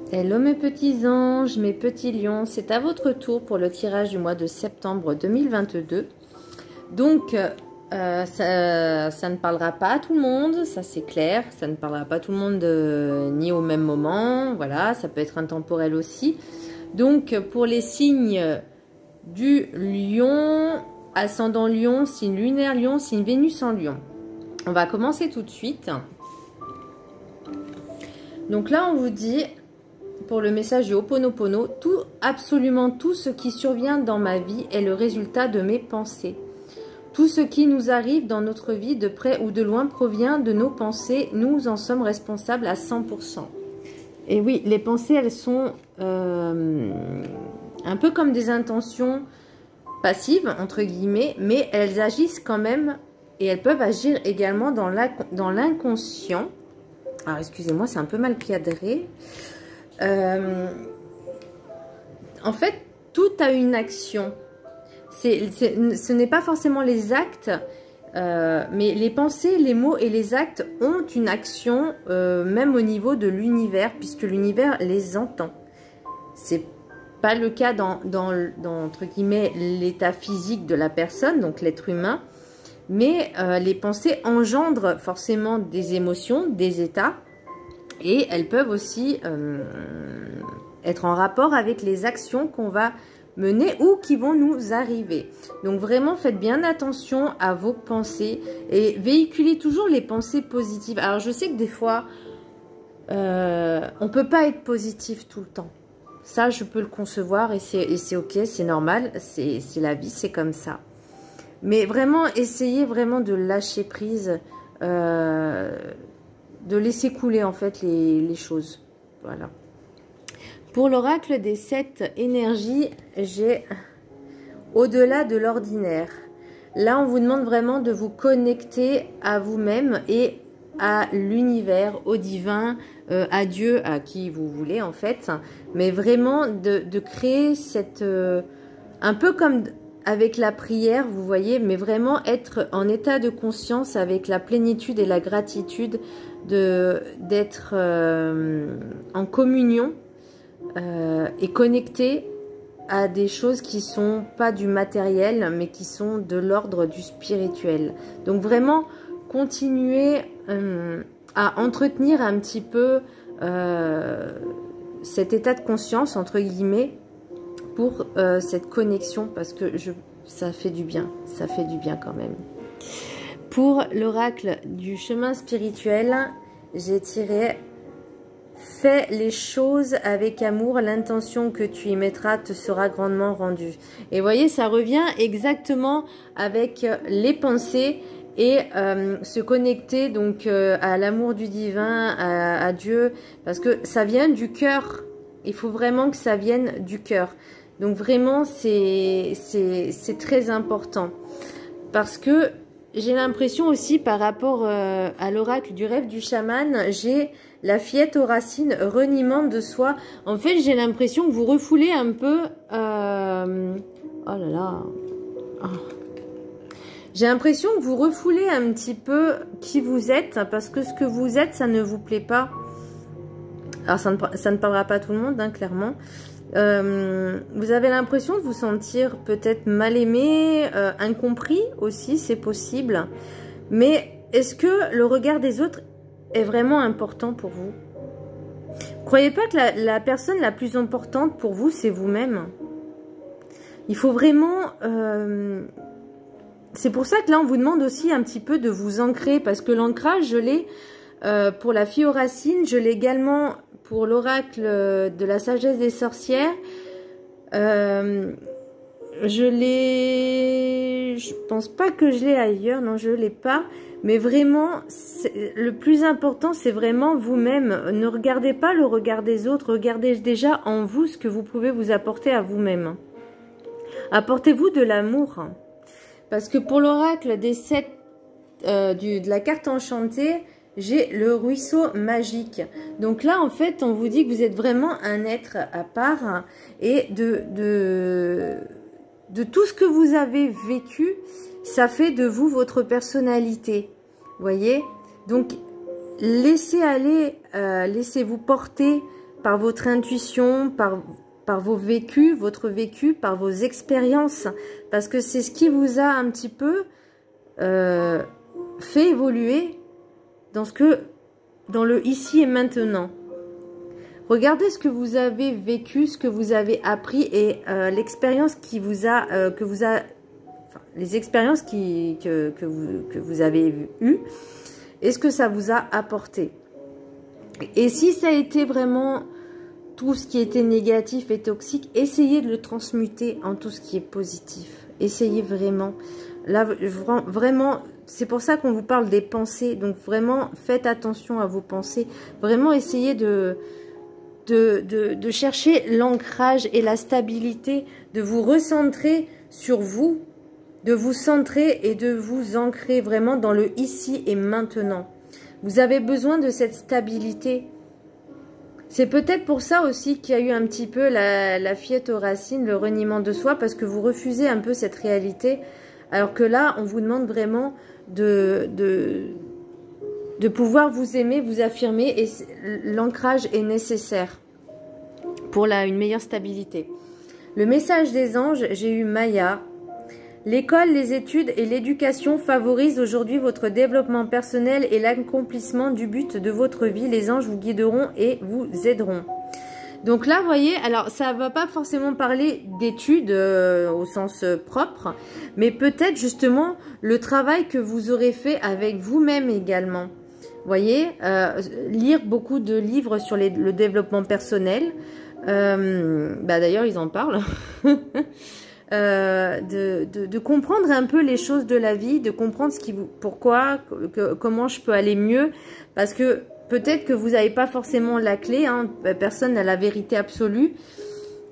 Hello mes petits anges, mes petits lions, c'est à votre tour pour le tirage du mois de septembre 2022. Donc, ça ne parlera pas à tout le monde, ça c'est clair, ça ne parlera pas à tout le monde ni au même moment, voilà, ça peut être intemporel aussi. Donc, pour les signes du lion, ascendant lion, signe lunaire lion, signe Vénus en lion. On va commencer tout de suite. Donc là, on vous dit... Pour le message du Ho'oponopono, absolument tout ce qui survient dans ma vie est le résultat de mes pensées. Tout ce qui nous arrive dans notre vie, de près ou de loin, provient de nos pensées. Nous en sommes responsables à 100%. Et oui, les pensées, elles sont un peu comme des intentions passives, entre guillemets, mais elles agissent quand même et elles peuvent agir également dans l'inconscient. Alors, excusez-moi, c'est un peu mal cadré. En fait, tout a une action. Ce n'est pas forcément les actes, mais les pensées, les mots et les actes ont une action, même au niveau de l'univers, puisque l'univers les entend. C'est pas le cas dans entre guillemets l'état physique de la personne, donc l'être humain, mais les pensées engendrent forcément des émotions, des états. Et elles peuvent aussi être en rapport avec les actions qu'on va mener ou qui vont nous arriver. Donc vraiment, faites bien attention à vos pensées et véhiculez toujours les pensées positives. Alors je sais que des fois, on ne peut pas être positif tout le temps. Ça, je peux le concevoir et c'est ok, c'est normal, c'est la vie, c'est comme ça. Mais vraiment, essayez vraiment de lâcher prise, de laisser couler en fait les choses. Voilà. Pour l'oracle des 7 énergies, j'ai au-delà de l'ordinaire. Là, on vous demande vraiment de vous connecter à vous-même et à l'univers, au divin, à Dieu, à qui vous voulez en fait. Mais vraiment de créer cette... un peu comme... avec la prière, vous voyez, mais vraiment être en état de conscience avec la plénitude et la gratitude d'être en communion et connecté à des choses qui sont pas du matériel, mais qui sont de l'ordre du spirituel. Donc vraiment, continuez à entretenir un petit peu cet état de conscience, entre guillemets, pour cette connexion, parce que ça fait du bien quand même. Pour l'oracle du chemin spirituel, j'ai tiré « Fais les choses avec amour, l'intention que tu y mettras te sera grandement rendue ». Et vous voyez, ça revient exactement avec les pensées et se connecter donc à l'amour du divin, à Dieu, parce que ça vient du cœur. Il faut vraiment que ça vienne du cœur. Donc vraiment, c'est très important. Parce que j'ai l'impression aussi, par rapport à l'oracle du rêve du chaman, j'ai la fillette aux racines, reniement de soi. En fait, j'ai l'impression que vous refoulez un peu... oh là là... Oh. J'ai l'impression que vous refoulez un petit peu qui vous êtes, parce que ce que vous êtes, ça ne vous plaît pas. Alors, ça ne parlera pas à tout le monde, hein, clairement. Vous avez l'impression de vous sentir peut-être mal aimé, incompris aussi, c'est possible. Mais est-ce que le regard des autres est vraiment important pour vous? Croyez pas que la personne la plus importante pour vous, c'est vous-même. Il faut vraiment... c'est pour ça que là, on vous demande aussi un petit peu de vous ancrer, parce que l'ancrage, je l'ai pour la fille aux racines, je l'ai également... Pour l'oracle de la sagesse des sorcières, je pense pas que je l'ai ailleurs, non je l'ai pas, mais vraiment le plus important c'est vraiment vous-même. Ne regardez pas le regard des autres, regardez déjà en vous ce que vous pouvez vous apporter à vous-même. Apportez-vous de l'amour, parce que pour l'oracle des 7 de la carte enchantée, j'ai le ruisseau magique. Donc là, en fait, on vous dit que vous êtes vraiment un être à part et de tout ce que vous avez vécu, ça fait de vous votre personnalité. Vous voyez? Donc, laissez aller, laissez-vous porter par votre intuition, par vos vécus, votre vécu, par vos expériences. Parce que c'est ce qui vous a un petit peu fait évoluer dans le ici et maintenant. Regardez ce que vous avez vécu, ce que vous avez appris et l'expérience qui vous a, les expériences que vous avez eues et ce que ça vous a apporté. Et si ça a été vraiment tout ce qui était négatif et toxique, essayez de le transmuter en tout ce qui est positif. Essayez vraiment. Là, vraiment, c'est pour ça qu'on vous parle des pensées. Donc vraiment, faites attention à vos pensées. Vraiment, essayez de chercher l'ancrage et la stabilité, de vous recentrer sur vous, de vous centrer et de vous ancrer vraiment dans le ici et maintenant. Vous avez besoin de cette stabilité. C'est peut-être pour ça aussi qu'il y a eu un petit peu la fillette aux racines, le reniement de soi, parce que vous refusez un peu cette réalité, alors que là, on vous demande vraiment de pouvoir vous aimer, vous affirmer, et l'ancrage est nécessaire pour une meilleure stabilité. Le message des anges, j'ai eu Maya. L'école, les études et l'éducation favorisent aujourd'hui votre développement personnel et l'accomplissement du but de votre vie. Les anges vous guideront et vous aideront. Donc là, vous voyez, alors ça ne va pas forcément parler d'études au sens propre, mais peut-être justement le travail que vous aurez fait avec vous-même également. Vous voyez, lire beaucoup de livres sur le développement personnel. D'ailleurs, ils en parlent. De comprendre un peu les choses de la vie, de comprendre pourquoi, comment je peux aller mieux, parce que peut-être que vous n'avez pas forcément la clé, hein, personne n'a la vérité absolue,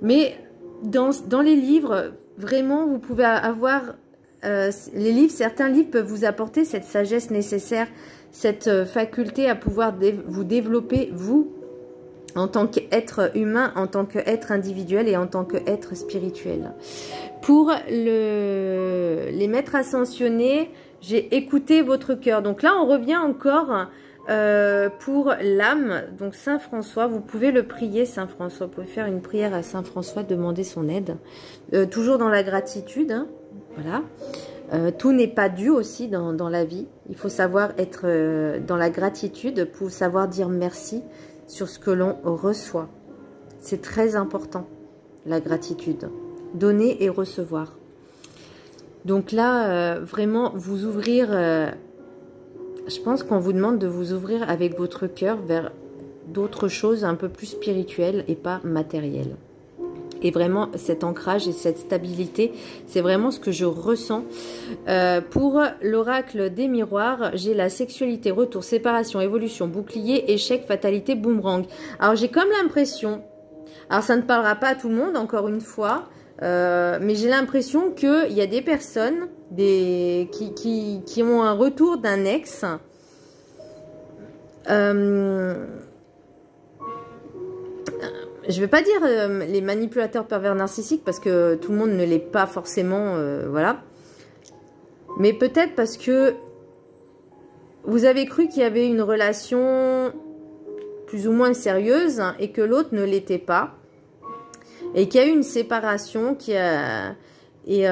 mais dans les livres, vraiment, vous pouvez avoir, certains livres peuvent vous apporter cette sagesse nécessaire, cette faculté à pouvoir vous développer, vous, en tant qu'être humain, en tant qu'être individuel et en tant qu'être spirituel. Pour les maîtres ascensionnés, j'ai écouté votre cœur. Donc là, on revient encore pour l'âme. Donc Saint François, vous pouvez le prier, Saint François. Vous pouvez faire une prière à Saint François, demander son aide. Toujours dans la gratitude, hein, voilà. Tout n'est pas dû aussi dans la vie. Il faut savoir être dans la gratitude pour savoir dire merci sur ce que l'on reçoit. C'est très important, la gratitude. Donner et recevoir. Donc là, vraiment, vous ouvrir... je pense qu'on vous demande de vous ouvrir avec votre cœur vers d'autres choses un peu plus spirituelles et pas matérielles. Et vraiment, cet ancrage et cette stabilité, c'est vraiment ce que je ressens. Pour l'oracle des miroirs, j'ai la sexualité, retour, séparation, évolution, bouclier, échec, fatalité, boomerang. Alors, j'ai comme l'impression, alors ça ne parlera pas à tout le monde, encore une fois, mais j'ai l'impression qu'il y a des personnes qui ont un retour d'un ex. Je ne vais pas dire les manipulateurs pervers narcissiques parce que tout le monde ne l'est pas forcément, voilà. Mais peut-être parce que vous avez cru qu'il y avait une relation plus ou moins sérieuse et que l'autre ne l'était pas. Et qu'il y a eu une séparation et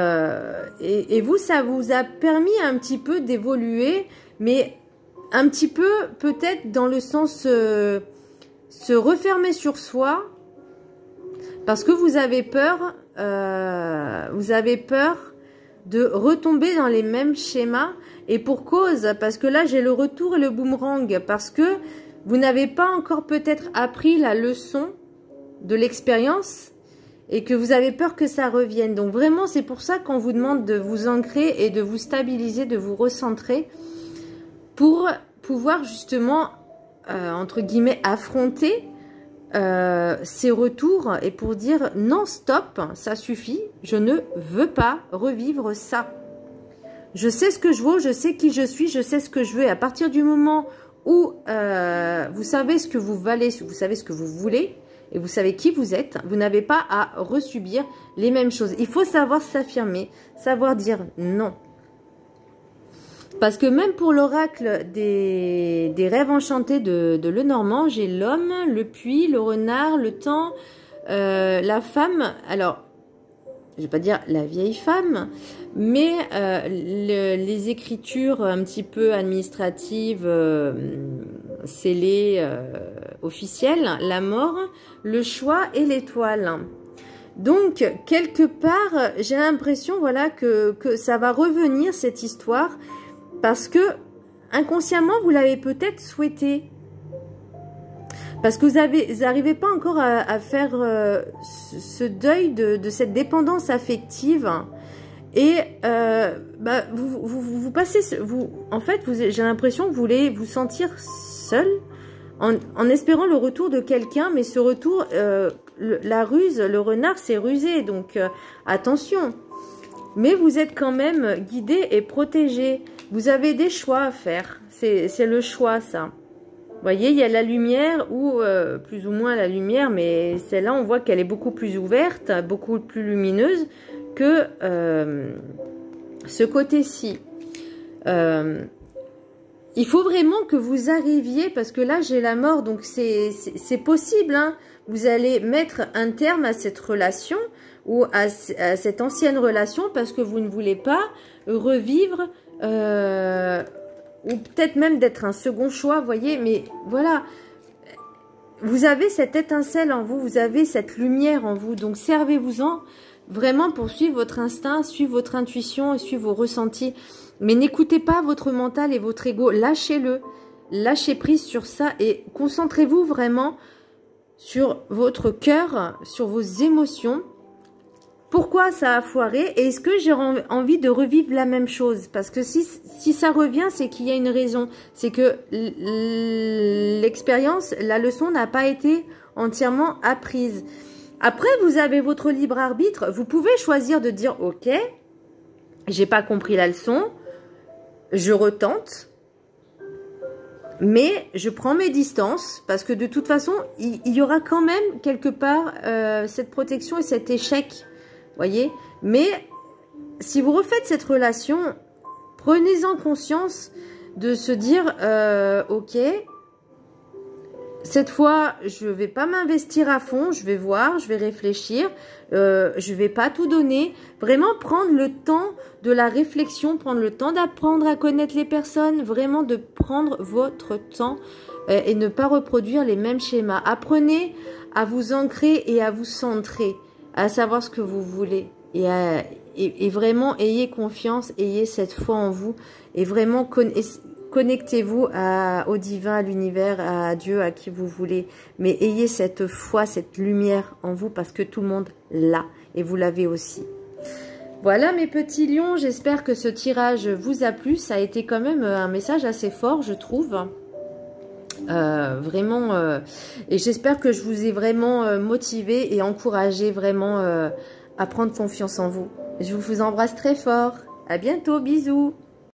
vous, ça vous a permis un petit peu d'évoluer, mais un petit peu peut-être dans le sens se refermer sur soi. Parce que vous avez peur de retomber dans les mêmes schémas. Et pour cause, parce que là, j'ai le retour et le boomerang. Parce que vous n'avez pas encore peut-être appris la leçon de l'expérience et que vous avez peur que ça revienne. Donc vraiment, c'est pour ça qu'on vous demande de vous ancrer et de vous stabiliser, de vous recentrer pour pouvoir justement, entre guillemets, affronter ces retours et pour dire non, stop, ça suffit, je ne veux pas revivre ça. Je sais ce que je vaux, je sais qui je suis, je sais ce que je veux. Et à partir du moment où vous savez ce que vous valez, vous savez ce que vous voulez et vous savez qui vous êtes, vous n'avez pas à resubir les mêmes choses. Il faut savoir s'affirmer, savoir dire non. Parce que même pour l'oracle des rêves enchantés de Lenormand, j'ai l'homme, le puits, le renard, le temps, la femme. Alors, je vais pas dire la vieille femme, mais les écritures un petit peu administratives, scellées, officielles, la mort, le choix et l'étoile. Donc, quelque part, j'ai l'impression, voilà, que ça va revenir, cette histoire, parce que, inconsciemment, vous l'avez peut-être souhaité. Parce que vous n'arrivez pas encore à faire ce deuil de cette dépendance affective. Et vous passez... en fait, j'ai l'impression que vous voulez vous sentir seul en espérant le retour de quelqu'un. Mais ce retour, la ruse, le renard, c'est rusé. Donc, attention. Mais vous êtes quand même guidé et protégé. Vous avez des choix à faire. C'est le choix, ça. Vous voyez, il y a la lumière, ou plus ou moins la lumière, mais celle-là, on voit qu'elle est beaucoup plus ouverte, beaucoup plus lumineuse que ce côté-ci. Il faut vraiment que vous arriviez, parce que là, j'ai la mort, donc c'est possible. Hein. Vous allez mettre un terme à cette relation, ou à cette ancienne relation, parce que vous ne voulez pas revivre... ou peut-être même d'être un second choix, vous voyez, mais voilà, vous avez cette étincelle en vous, vous avez cette lumière en vous, donc servez-vous-en vraiment pour suivre votre instinct, suivre votre intuition et suivre vos ressentis, mais n'écoutez pas votre mental et votre ego, lâchez-le, lâchez prise sur ça et concentrez-vous vraiment sur votre cœur, sur vos émotions. Pourquoi ça a foiré? Et est-ce que j'ai envie de revivre la même chose? Parce que si ça revient, c'est qu'il y a une raison. C'est que l'expérience, la leçon n'a pas été entièrement apprise. Après, vous avez votre libre arbitre. Vous pouvez choisir de dire, ok, j'ai pas compris la leçon, je retente, mais je prends mes distances parce que de toute façon, il y aura quand même quelque part cette protection et cet échec. Voyez, mais si vous refaites cette relation, prenez-en conscience de se dire, ok, cette fois, je vais pas m'investir à fond, je vais voir, je vais réfléchir, je vais pas tout donner. Vraiment prendre le temps de la réflexion, prendre le temps d'apprendre à connaître les personnes, vraiment de prendre votre temps et ne pas reproduire les mêmes schémas. Apprenez à vous ancrer et à vous centrer, à savoir ce que vous voulez et vraiment ayez confiance, ayez cette foi en vous et vraiment connectez-vous au divin, à l'univers, à Dieu, à qui vous voulez, mais ayez cette foi, cette lumière en vous parce que tout le monde l'a et vous l'avez aussi. Voilà mes petits lions, j'espère que ce tirage vous a plu, ça a été quand même un message assez fort je trouve. Vraiment et j'espère que je vous ai vraiment motivé et encouragé vraiment à prendre confiance en vous. Je vous embrasse très fort. À bientôt, bisous.